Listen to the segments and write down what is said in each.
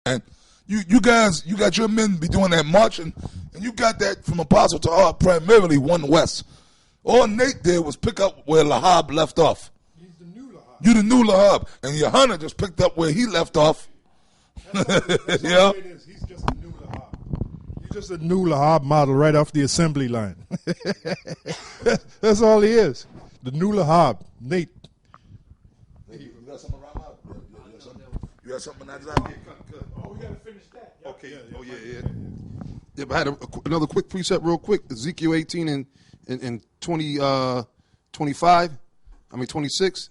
And you guys, you got your men be doing that marching, and you got that from Apostle Tahar, primarily one West. All Nate did was pick up where Lahab left off. He's the new Lahab. You the new Lahab, and Yohanan just picked up where he left off. That's all it is. He's just a new Lahab. He's just a new Lahab model right off the assembly line. That's all he is. The new Lahab, Nate. You got something around out? You got something out? Oh, we got to finish that. Yep. Okay. Yeah, but I had another quick precept real quick. Ezekiel 18 and 25. 26.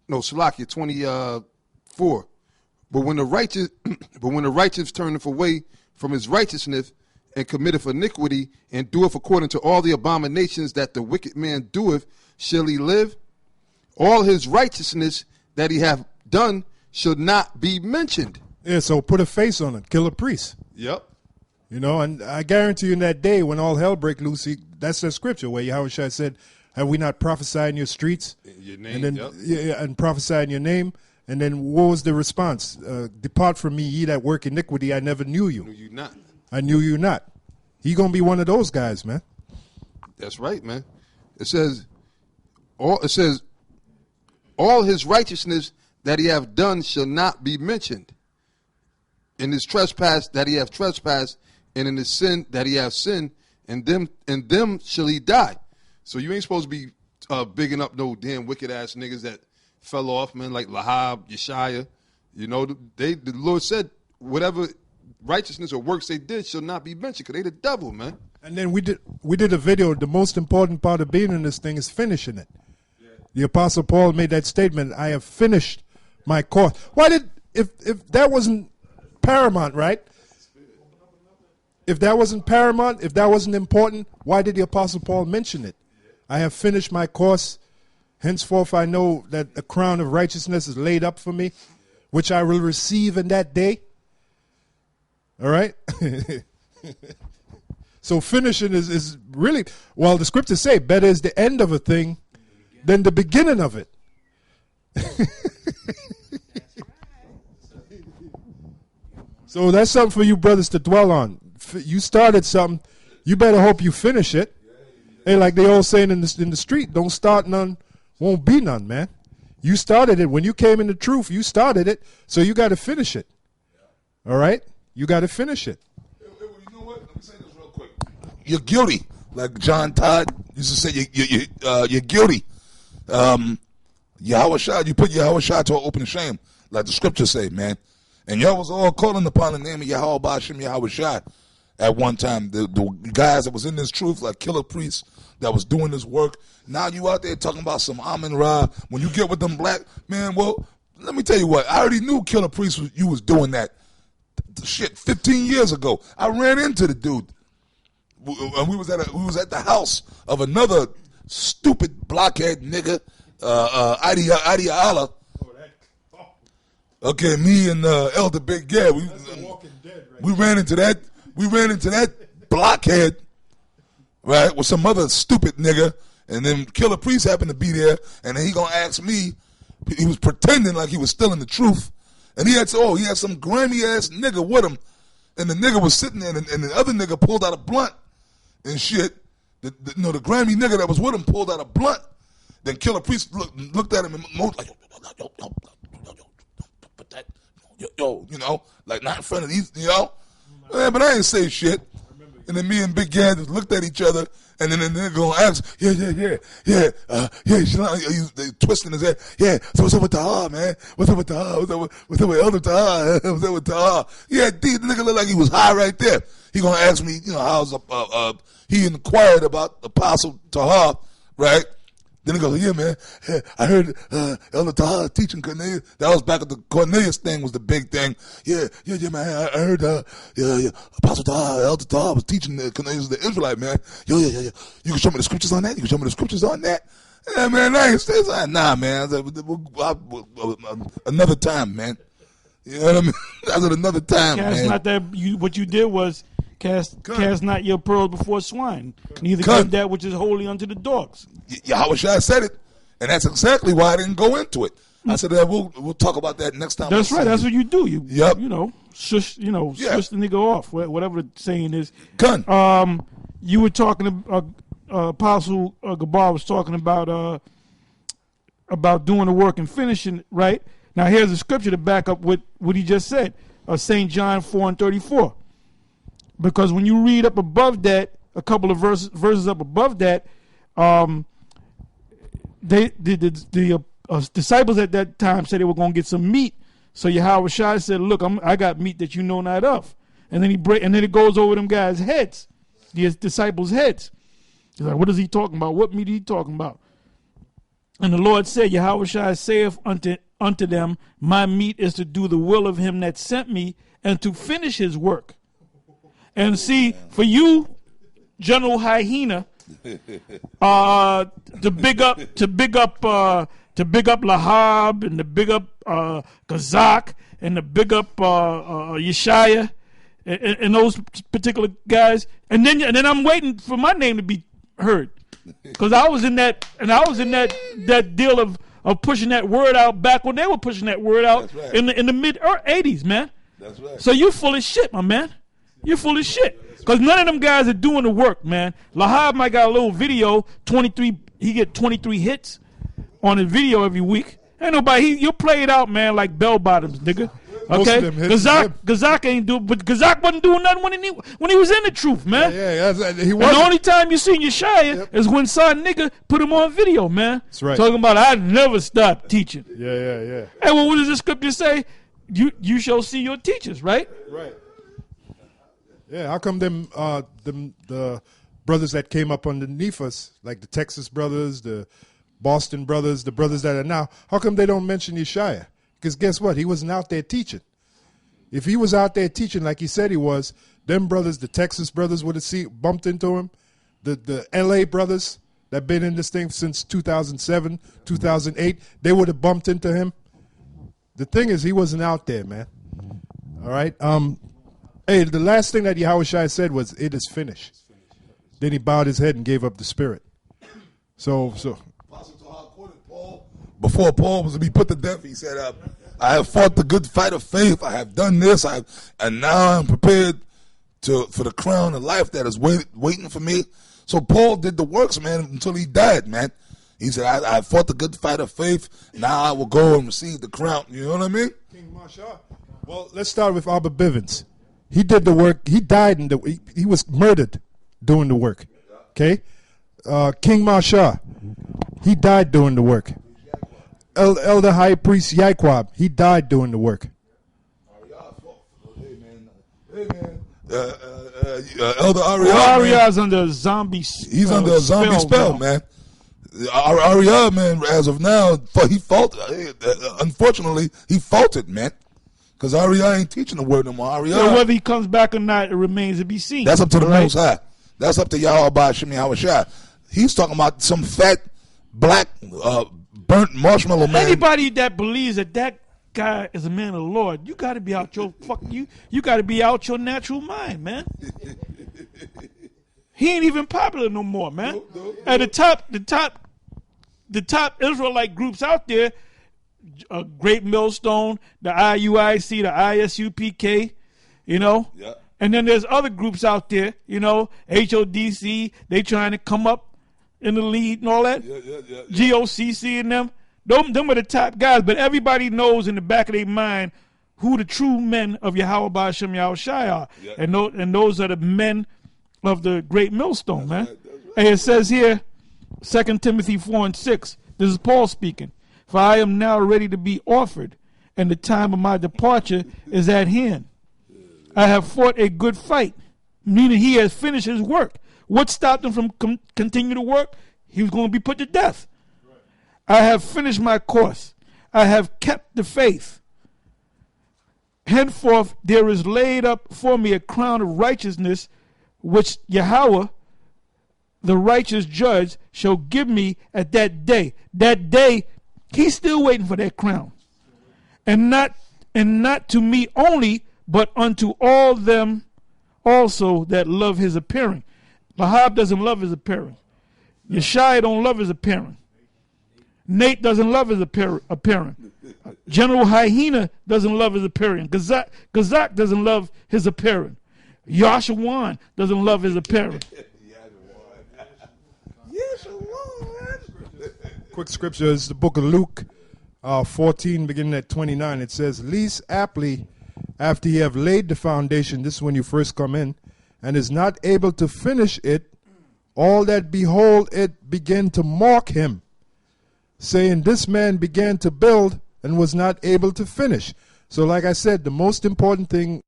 No, Salakia 24. But when the righteous turneth away from his righteousness and committeth iniquity and doeth according to all the abominations that the wicked man doeth, shall he live? All his righteousness that he hath done should not be mentioned. Yeah, so put a face on it. Kill a priest. Yep. You know, and I guarantee you in that day when all hell break loose, that's the scripture where Yahushua said, have we not prophesied in your streets? Your name, and then, and prophesied in your name. And then what was the response? Depart from me, ye that work iniquity, I never knew you. Knew you not. I knew you not. He going to be one of those guys, man. That's right, man. It says all his righteousness that he hath done shall not be mentioned. In his trespass that he hath trespassed, and in his sin that he hath sinned, and them shall he die. So you ain't supposed to be bigging up no damn wicked ass niggas that fell off, man, like Lahab, Yeshaya. You know, the Lord said whatever righteousness or works they did shall not be mentioned because they the devil, man. And then we did a video. The most important part of being in this thing is finishing it. Yeah. The Apostle Paul made that statement, I have finished my course. If that wasn't paramount, right? If that wasn't paramount, if that wasn't important, why did the Apostle Paul mention it? I have finished my course. Henceforth I know that a crown of righteousness is laid up for me, which I will receive in that day. All right? So finishing is really, well, the scriptures say, better is the end of a thing than the beginning of it. So that's something for you brothers to dwell on. You started something, you better hope you finish it. Hey, like they all saying in the street, don't start none, won't be none, man. You started it. When you came in the truth, you started it, so you got to finish it. All right? You got to finish it. You know what? Let me say this real quick. You're guilty. Like John Todd used to say, you're guilty. Yahushua, you put Yahushua to an open shame, like the scriptures say, man. And y'all was all calling upon the name of Yahweh Bashim Yahushua at one time. The guys that was in this truth, like killer priests that was doing this work. Now you out there talking about some Amun Ra. When you get with them black, man, well, let me tell you what. I already knew killer priests, you was doing that shit 15 years ago. I ran into the dude. And we was at the house of another stupid blockhead nigga, Adi Allah. Okay, me and Elder Big Gad, we ran into that blockhead, right, with some other stupid nigga, and then Killer Priest happened to be there, and then he gonna ask me. He was pretending like he was still in the truth, and he had some grimy ass nigga with him, and the nigga was sitting there, and the other nigga pulled out a blunt and shit. The grimy nigga that was with him pulled out a blunt. Then Killer Priest looked at him and moved like, yo, you know, like not in front of these, you know. Yeah, but I ain't say shit. And then me and Big Gad just looked at each other, and then the nigga gonna ask, they twisting his head. Yeah, so what's up with Taha, man? What's up with Taha? What's up with Elder Taha? What's up with Taha? Yeah, the nigga looked like he was high right there. He gonna ask me, you know, how's he inquired about Apostle Taha, right? Then he goes, yeah, man, I heard Elder Taha teaching Cornelius. That was back at the Cornelius thing was the big thing. Yeah, man, I heard Apostle Taha, Elder Taha was teaching Cornelius the Israelite, man. Yeah. You can show me the scriptures on that? You can show me the scriptures on that? Yeah, man, I ain't saying that. Nah, man. Another time, man. You know what I mean? That's another time, man. Not that what you did was cast not your pearls before swine. Neither give that which is holy unto the dogs. Yahushua said it, and that's exactly why I didn't go into it. I said that we'll talk about that next time. That's right. That's what you do. You Yep. Shush. Shush the nigga off. Whatever the saying is. Gun. You were talking. Apostle Gabar was talking about doing the work and finishing. Right now, here's a scripture to back up what he just said. St. John 4:34. Because when you read up above that, a couple of verses up above that, the disciples at that time said they were going to get some meat. So Yahweh Shai said, "Look, I got meat that you know not of." And then and then it goes over them guys' heads, the disciples' heads. He's like, "What is he talking about? What meat is he talking about?" And the Lord said, Yahweh Shai saith unto them, "My meat is to do the will of him that sent me, and to finish his work." And see, for you, General Hyena, to big up Lahab, and to big up Kazak, and to big up Yeshaya, and those particular guys, and then I'm waiting for my name to be heard, because I was in that deal of pushing that word out back when they were pushing that word out. Right. in the mid '80s, man. That's right. So you full of shit, my man. You're full of shit. Because none of them guys are doing the work, man. Lahab might got a little video, 23. He get 23 hits on his video every week. Ain't nobody. You'll play it out, man, like bell bottoms, nigga. Okay, Gazak ain't do, but Gazak wasn't doing nothing when he was in the truth, man. Yeah, he was. And the only time you seen Yeshaya is when some nigga put him on video, man. That's right. Talking about I never stopped teaching. Yeah. Hey, well, what does the scripture say? You shall see your teachers, right? Right. Yeah, how come the brothers that came up underneath us, like the Texas brothers, the Boston brothers, the brothers that are now, how come they don't mention Yeshaya? Because guess what? He wasn't out there teaching. If he was out there teaching like he said he was, them brothers, the Texas brothers would have bumped into him. The L.A. brothers that been in this thing since 2007, 2008, they would have bumped into him. The thing is, he wasn't out there, man. All right? Hey, the last thing that Yahweh Shai said was, "It is finished." Then he bowed his head and gave up the spirit. So. Before Paul was to be put to death, he said, "I have fought the good fight of faith. I have done this, and now I'm prepared for the crown of life that is waiting for me." So Paul did the works, man, until he died, man. He said, I fought the good fight of faith. Now I will go and receive the crown. You know what I mean? King Marsha. Well, let's start with Abba Bivens. He did the work. He died he was murdered doing the work. Okay? King Marsha, he died doing the work. Elder High Priest Yaquab, he died doing the work. Elder Ariah's under a zombie spell. He's under a zombie spell, man. Ariah, man, as of now, unfortunately, he faulted, man. Because Ariah ain't teaching the word no more. Ariah, so whether he comes back or not, it remains to be seen. That's up to the Most High. That's up to Yahweh Shem Yahweh Shai. He's talking about some fat, black, burnt marshmallow man. Anybody that believes that guy is a man of the Lord, you got to be out your you got to be out your natural mind, man. He ain't even popular no more, man. At the top Israelite groups out there, Great Millstone, the IUIC, the ISUPK, Yeah. And then there's other groups out there, HODC, they trying to come up in the lead and all that. Yeah. GOCC and them. Them are the top guys, but everybody knows in the back of their mind who the true men of Yahweh Ba'ashem Yahweh Shai are. Yeah. And those are the men of the Great Millstone, man. Right. And it says here, 2 Timothy 4:6, this is Paul speaking. "For I am now ready to be offered, and the time of my departure is at hand. I have fought a good fight," meaning he has finished his work. What stopped him from continue to work? He was going to be put to death. Right. "I have finished my course. I have kept the faith. Henceforth there is laid up for me a crown of righteousness, which Yahweh, the righteous judge, shall give me at that day." That day, he's still waiting for that crown. And not to me only, but unto all them also that love his appearing. Lahab doesn't love his appearing. Yeshaya don't love his appearing. Nate doesn't love his appearance. General Hyena doesn't love his appearance. Gazak doesn't love his appearance. Yashawan doesn't love his appearance. Quick scripture is the book of Luke 14, beginning at 29. It says, least aptly, after ye have laid the foundation, this is when you first come in, and is not able to finish it, all that behold it begin to mock him, saying, this man began to build and was not able to finish. So like I said, the most important thing